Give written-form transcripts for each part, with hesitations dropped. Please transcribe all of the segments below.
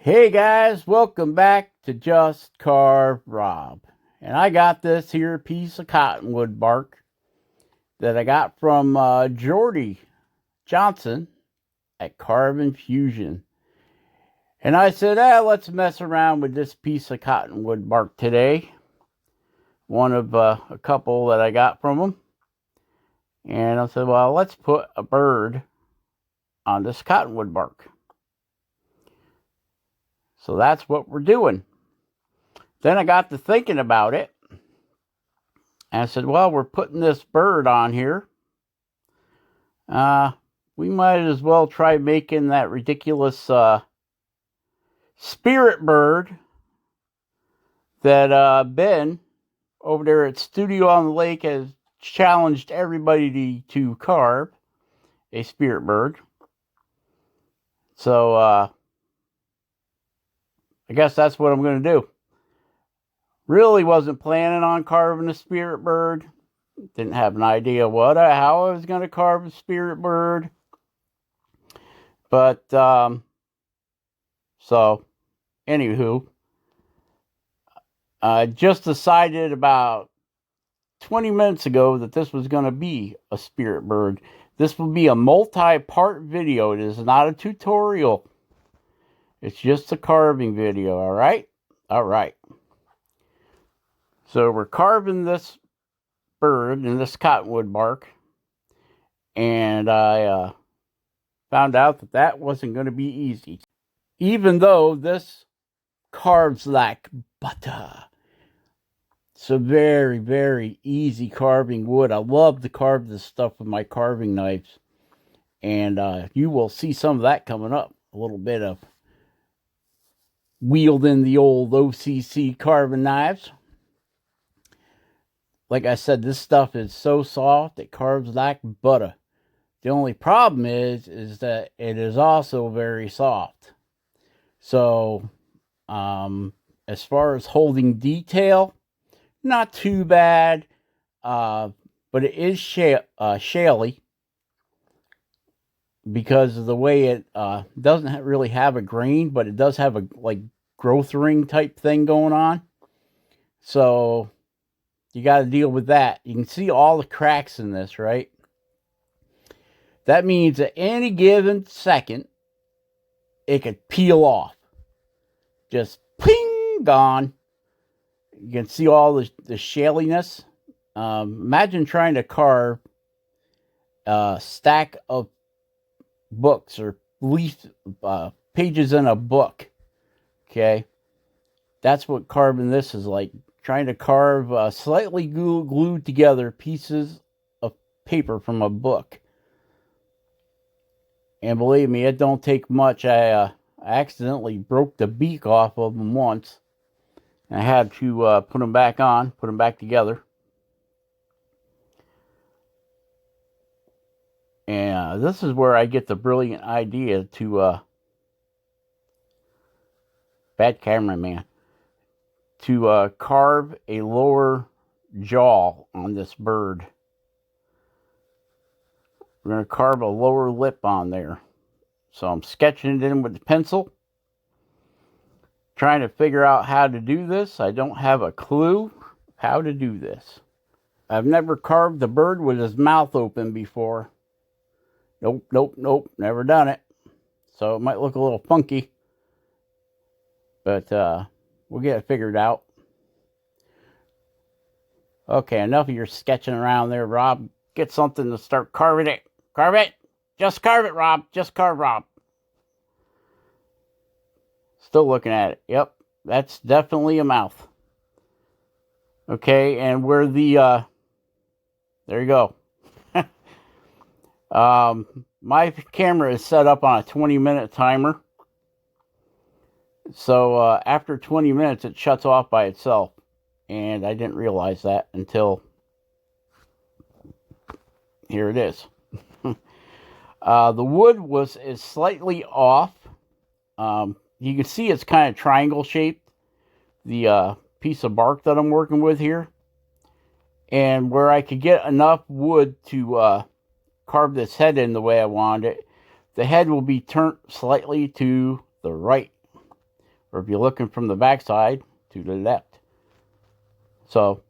Hey guys, welcome back to Just Carve Rob. And I got this here piece of cottonwood bark that I got from Jordy Johnson at Carve Fusion. And I said, let's mess around with this piece of cottonwood bark today. One of a couple that I got from him. And I said, well, let's put a bird on this cottonwood bark. So that's what we're doing. Then I got to thinking about it. And I said, well, we're putting this bird on here. We might as well try making that ridiculous spirit bird that Ben over there at Studio on the Lake has challenged everybody to carve a spirit bird. So I guess that's what I'm going to do. Really wasn't planning on carving a spirit bird. Didn't have an idea how I was going to carve a spirit bird. But, so, anywho, I just decided about 20 minutes ago that this was going to be a spirit bird. This will be a multi-part video. It is not a tutorial. It's just a carving video, all right? All right. So we're carving this bird in this cottonwood bark. And I found out that wasn't going to be easy. Even though this carves like butter. It's a very, very easy carving wood. I love to carve this stuff with my carving knives. And you will see some of that coming up. A little bit of wielding the old OCC carving knives. Like I said, this stuff is so soft, it carves like butter. The only problem is that it is also very soft. So, as far as holding detail, not too bad, but it is shaly because of the way it doesn't really have a grain, but it does have a growth ring type thing going on. So you got to deal with that. You can see all the cracks in this, right? That means at any given second, it could peel off. Just ping, gone. You can see all the shaliness. Imagine trying to carve a stack of books or pages in a book. Okay? That's what carving this is like. Trying to carve slightly glued together pieces of paper from a book. And believe me, it don't take much. I accidentally broke the beak off of them once. And I had to put them back on, put them back together. And this is where I get the brilliant idea to, bad cameraman, to carve a lower jaw on this bird. We're going to carve a lower lip on there. So I'm sketching it in with the pencil. Trying to figure out how to do this. I don't have a clue how to do this. I've never carved a bird with his mouth open before. Nope. Never done it. So it might look a little funky. But we'll get it figured out. Okay, enough of your sketching around there, Rob. Get something to start carving it. Carve it. Just carve it, Rob. Just carve, Rob. Still looking at it. Yep, that's definitely a mouth. Okay, and where the, there you go. My camera is set up on a 20-minute timer. So after 20 minutes, it shuts off by itself. And I didn't realize that until here it is. The wood is slightly off. You can see it's kind of triangle shaped, the piece of bark that I'm working with here. And where I could get enough wood to carve this head in the way I wanted it, the head will be turned slightly to the right. or if you're looking from the back side, to the left. So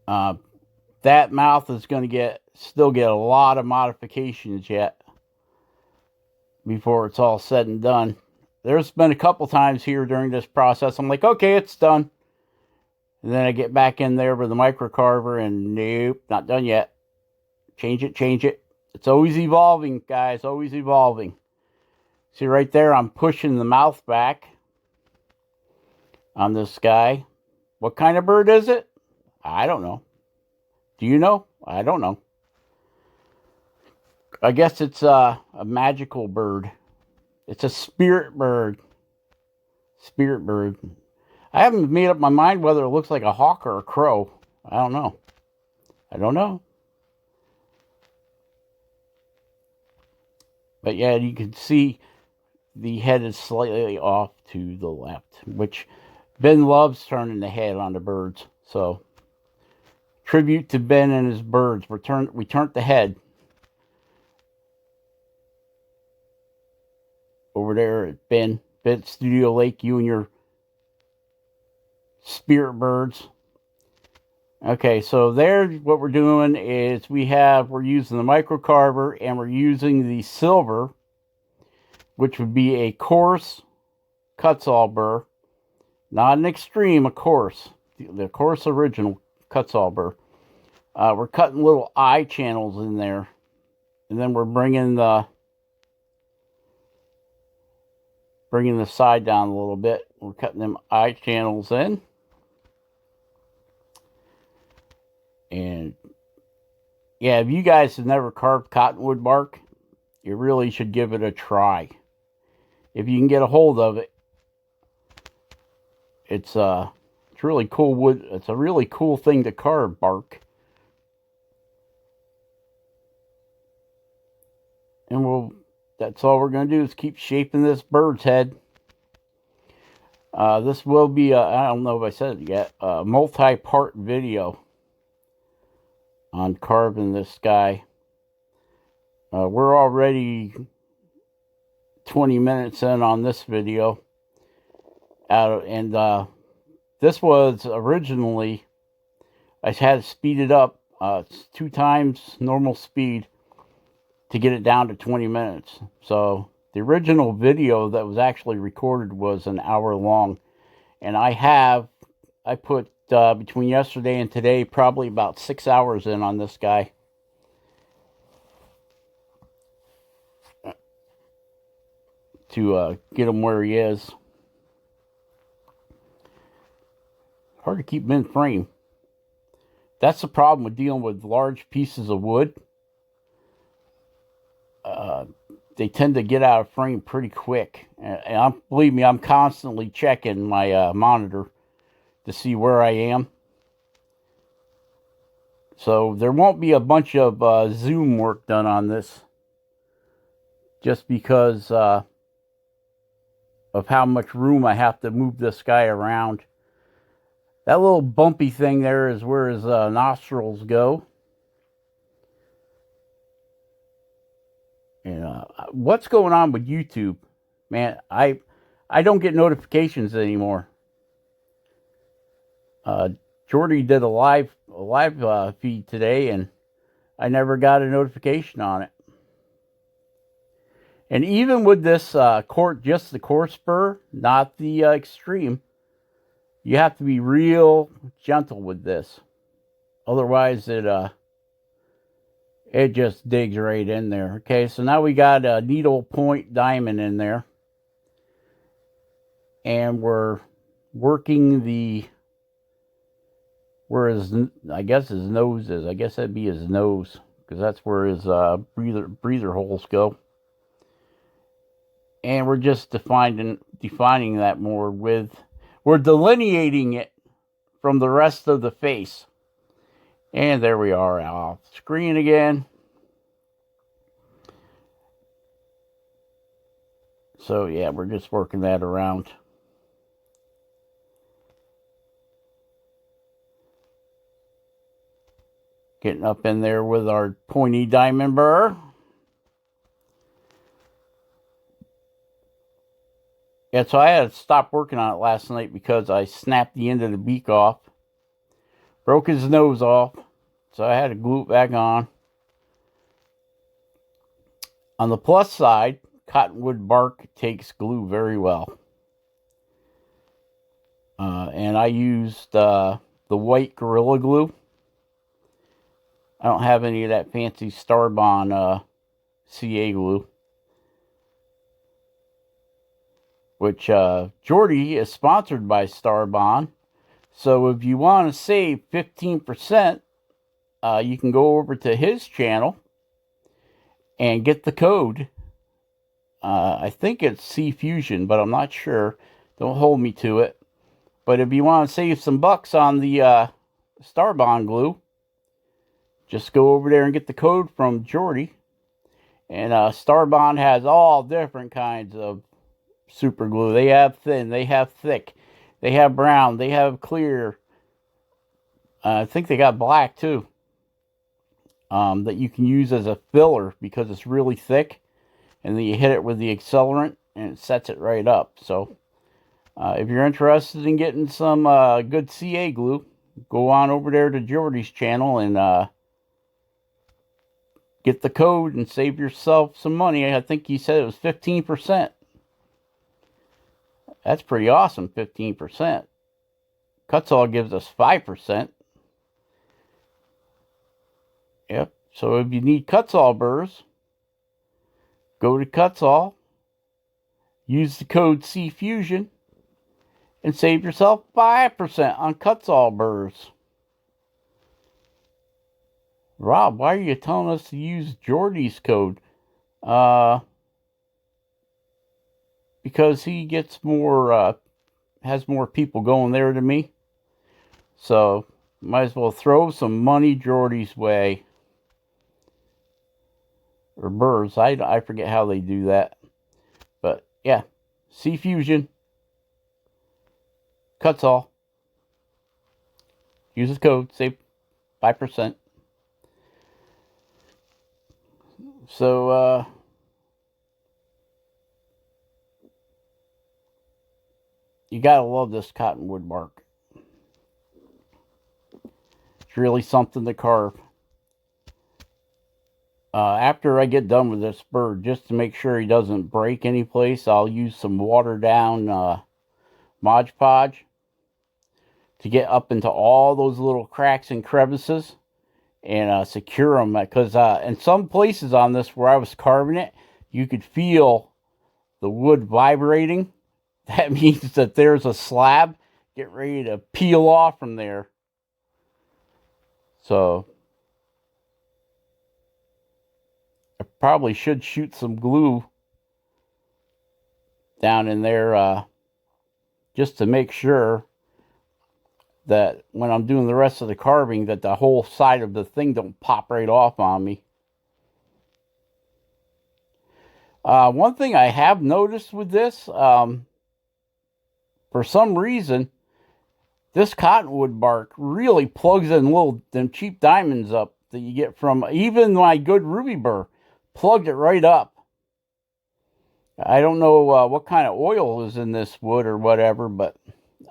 that mouth is going to still get a lot of modifications yet before it's all said and done. There's been a couple times here during this process I'm like, okay, it's done. And then I get back in there with the micro carver and nope, not done yet. Change it. It's always evolving, guys, always evolving. See right there, I'm pushing the mouth back on this guy. What kind of bird is it? I don't know. Do you know? I don't know. I guess it's a magical bird. It's a spirit bird. Spirit bird. I haven't made up my mind whether it looks like a hawk or a crow. I don't know. But yeah, you can see the head is slightly off to the left, which Ben loves turning the head on the birds. So, tribute to Ben and his birds. We turned the head over there at Ben Studio Lake. You and your spirit birds. Okay, so there, what we're doing is we're using the micro carver and we're using the silver, which would be a coarse kutzall burr, not an extreme, a coarse, the coarse original kutzall burr. We're cutting little eye channels in there, and then we're bringing the side down a little bit. We're cutting them eye channels in. And yeah, if you guys have never carved cottonwood bark, you really should give it a try. If you can get a hold of it, it's really cool wood. It's a really cool thing to carve bark. And that's all we're going to do is keep shaping this bird's head. This will be I don't know if I said it yet, a multi-part video on carving this guy. We're already 20 minutes in on this video. This was originally, I had to speed it up. It's 2 times normal speed to get it down to 20 minutes. So the original video that was actually recorded was an hour long. And I put between yesterday and today probably about 6 hours in on this guy. To get him where he is. Hard to keep him in frame. That's the problem with dealing with large pieces of wood. They tend to get out of frame pretty quick. And believe me, I'm constantly checking my monitor to see where I am. So there won't be a bunch of zoom work done on this. Just because of how much room I have to move this guy around. That little bumpy thing there is where his nostrils go. And what's going on with YouTube? Man, I don't get notifications anymore. Jordy did a live feed today, and I never got a notification on it. And even with this just the coarse burr, not the extreme, you have to be real gentle with this. Otherwise, it just digs right in there. Okay, so now we got a needle point diamond in there. And we're working where I guess his nose is. I guess that'd be his nose, because that's where his breather holes go. And we're just defining that more we're delineating it from the rest of the face. And there we are, off screen again. So yeah, we're just working that around. Getting up in there with our pointy diamond burr. Yeah, so I had to stop working on it last night because I snapped the end of the beak off. Broke his nose off. So I had to glue it back on. On the plus side, cottonwood bark takes glue very well. And I used the white Gorilla Glue. I don't have any of that fancy Starbond CA glue. Which Jordy is sponsored by Starbond. So if you want to save 15%, you can go over to his channel and get the code. I think it's C Fusion, but I'm not sure. Don't hold me to it. But if you want to save some bucks on the Starbond glue, just go over there and get the code from Jordy. And Starbond has all different kinds of super glue. They have thin, they have thick, they have brown, they have clear. I think they got black too. That you can use as a filler because it's really thick, and then you hit it with the accelerant and it sets it right up. So if you're interested in getting some good CA glue, go on over there to Jordy's channel and get the code and save yourself some money. I think he said it was 15%. That's pretty awesome, 15%. Kutzall gives us 5%. Yep. So if you need Kutzall burrs, go to Kutzall, use the code CFusion, and save yourself 5% on Kutzall burrs. Rob, why are you telling us to use Jordy's code? Because he gets more, has more people going there than me. So, might as well throw some money Jordy's way. Or burrs. I forget how they do that. But, yeah. C Fusion. Kutzall. Use the code. Save 5%. So, you gotta love this cottonwood bark. It's really something to carve. After I get done with this bird, just to make sure he doesn't break any place, I'll use some watered down Mod Podge to get up into all those little cracks and crevices and secure them. Because in some places on this where I was carving it, you could feel the wood vibrating. That means that there's a slab get ready to peel off from there. So I probably should shoot some glue down in there just to make sure that when I'm doing the rest of the carving that the whole side of the thing don't pop right off on me. One thing I have noticed with this, for some reason, this cottonwood bark really plugs in them cheap diamonds up that you get from even my good ruby burr. Plugged it right up. I don't know what kind of oil is in this wood or whatever, but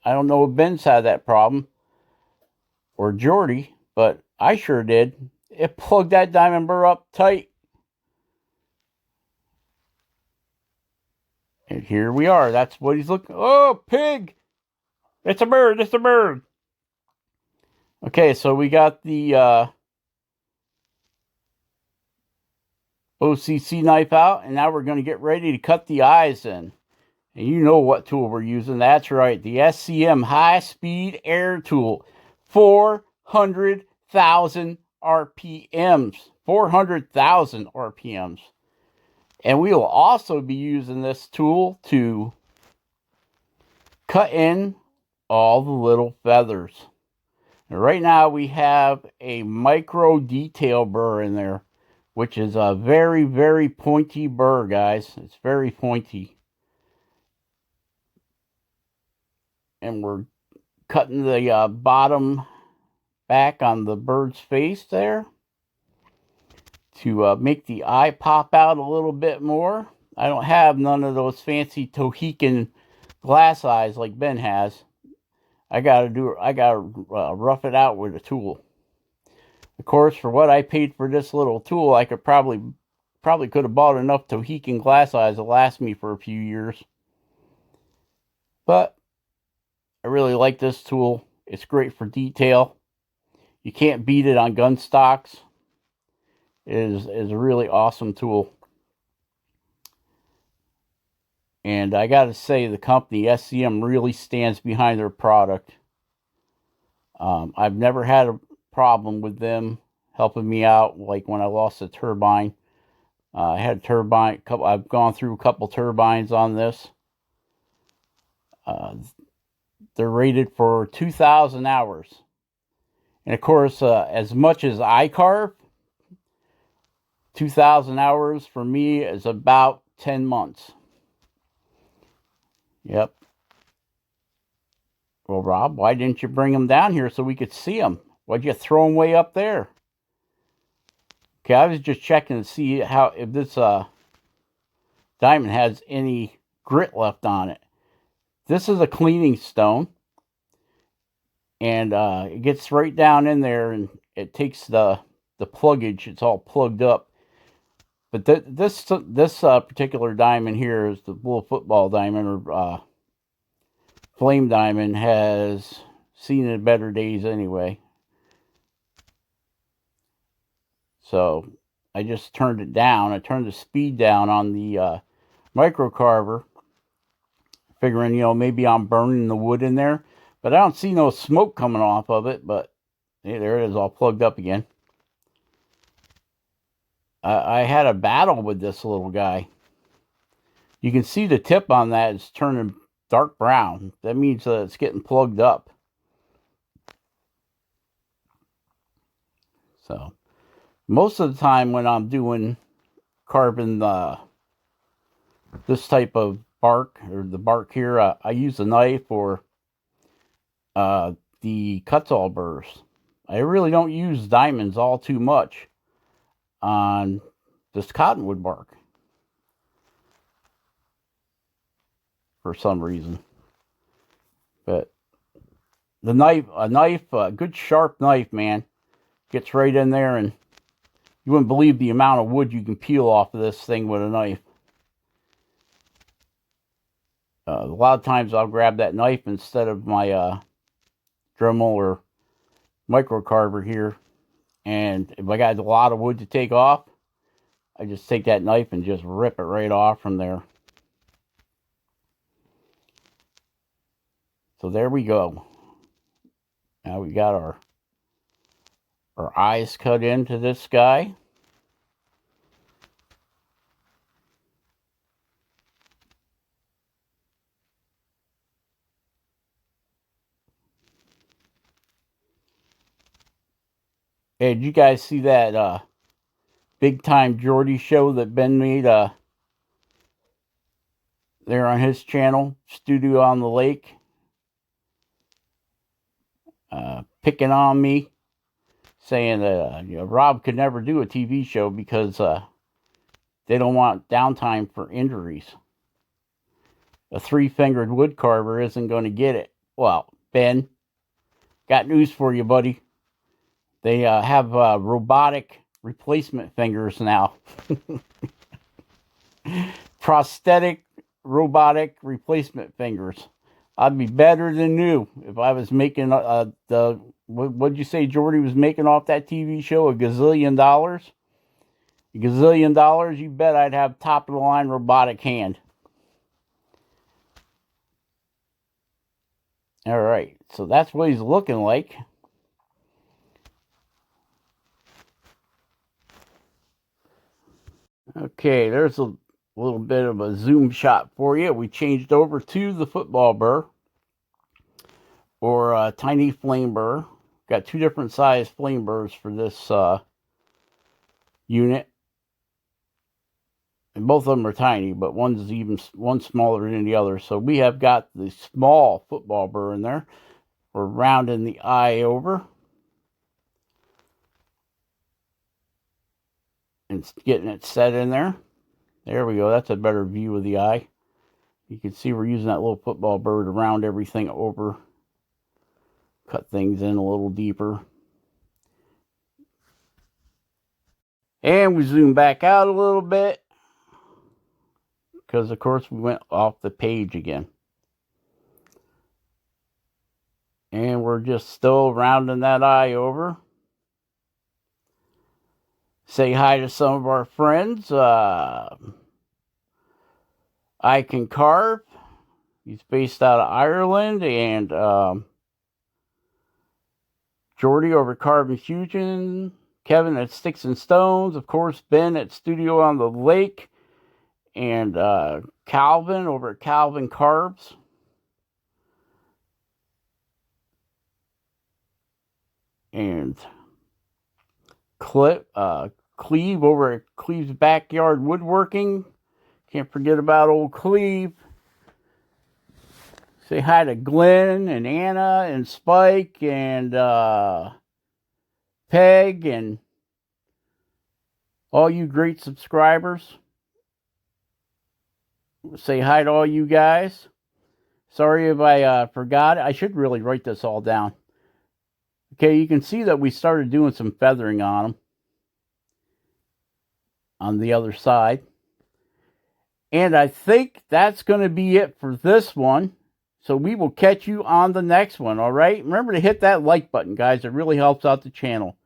I don't know if Ben's had that problem or Jordy, but I sure did. It plugged that diamond burr up tight. And here we are. That's what he's looking. Oh, pig! It's a bird. It's a bird. Okay, so we got the OCC knife out, and now we're going to get ready to cut the eyes in. And you know what tool we're using. That's right, the SCM High Speed Air Tool. 400,000 RPMs. 400,000 RPMs. And we will also be using this tool to cut in all the little feathers. And right now we have a micro detail burr in there, which is a very, very pointy burr, guys. It's very pointy. And we're cutting the bottom back on the bird's face there to make the eye pop out a little bit more. I don't have none of those fancy Tohican glass eyes like Ben has, I gotta rough it out with a tool. Of course, for what I paid for this little tool, I could probably could have bought enough Mohican glass eyes to last me for a few years. But I really like this tool. It's great for detail. You can't beat it on gun stocks. It is a really awesome tool. And I got to say, the company, SCM, really stands behind their product. I've never had a problem with them helping me out, like when I lost a turbine. I had a turbine. I've gone through a couple turbines on this. They're rated for 2,000 hours. And of course, as much as I carve, 2,000 hours for me is about 10 months. Yep. Well, Rob, why didn't you bring them down here so we could see them? Why'd you throw them way up there? Okay, I was just checking to see if this diamond has any grit left on it. This is a cleaning stone, and it gets right down in there, and it takes the pluggage. It's all plugged up. But this particular diamond here is the little football diamond, or flame diamond, has seen it better days anyway. So I just turned it down. I turned the speed down on the micro carver, figuring, maybe I'm burning the wood in there. But I don't see no smoke coming off of it. But hey, there it is, all plugged up again. I had a battle with this little guy. You can see the tip on that is turning dark brown. That means it's getting plugged up. So most of the time when I'm doing carving this type of bark, or the bark here, I use a knife or the kutzall burrs. I really don't use diamonds all too much on this cottonwood bark for some reason. But the knife, a good sharp knife, man, gets right in there, and you wouldn't believe the amount of wood you can peel off of this thing with a knife. A lot of times I'll grab that knife instead of my Dremel or micro carver here, and if I got a lot of wood to take off, I just take that knife and just rip it right off from there. So there we go. Now we got our eyes cut into this guy. Hey, did you guys see that big time jordy show that Ben made there on his channel, Studio on the Lake? Picking on me, saying that Rob could never do a TV show because they don't want downtime for injuries. A three-fingered wood carver isn't going to get it. Well, Ben, got news for you, buddy. They have robotic replacement fingers now. Prosthetic robotic replacement fingers. I'd be better than new if I was making what'd you say Jordy was making off that TV show? $1 gazillion? $1 gazillion? You bet I'd have top of the line robotic hand. All right, so that's what he's looking like. Okay, there's a little bit of a zoom shot for you. We changed over to the football burr, or a tiny flame burr. Got two different size flame burrs for this unit, and both of them are tiny, but one's smaller than the other. So we have got the small football burr in there. We're rounding the eye over and getting it set in there. There we go. That's a better view of the eye. You can see we're using that little football bird to round everything over. Cut things in a little deeper. And we zoom back out a little bit. Because, of course, we went off the page again. And we're just still rounding that eye over. Say hi to some of our friends. I Can Carve. He's based out of Ireland. And Jordy over Carve Fusion. Kevin at Sticks and Stones. Of course, Ben at Studio on the Lake. And Calvin over at Carves. And Cleve over at Cleve's Backyard Woodworking. Can't forget about old Cleve. Say hi to Glenn and Anna and Spike and Peg and all you great subscribers. Say hi to all you guys. Sorry if I forgot it. I should really write this all down. Okay, you can see that we started doing some feathering on them. On the other side. And I think that's going to be it for this one. So we will catch you on the next one, all right? Remember to hit that like button, guys. It really helps out the channel.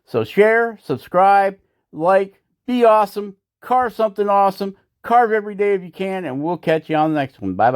So share, subscribe, like, be awesome, carve something awesome, carve every day if you can, and we'll catch you on the next one. Bye-bye.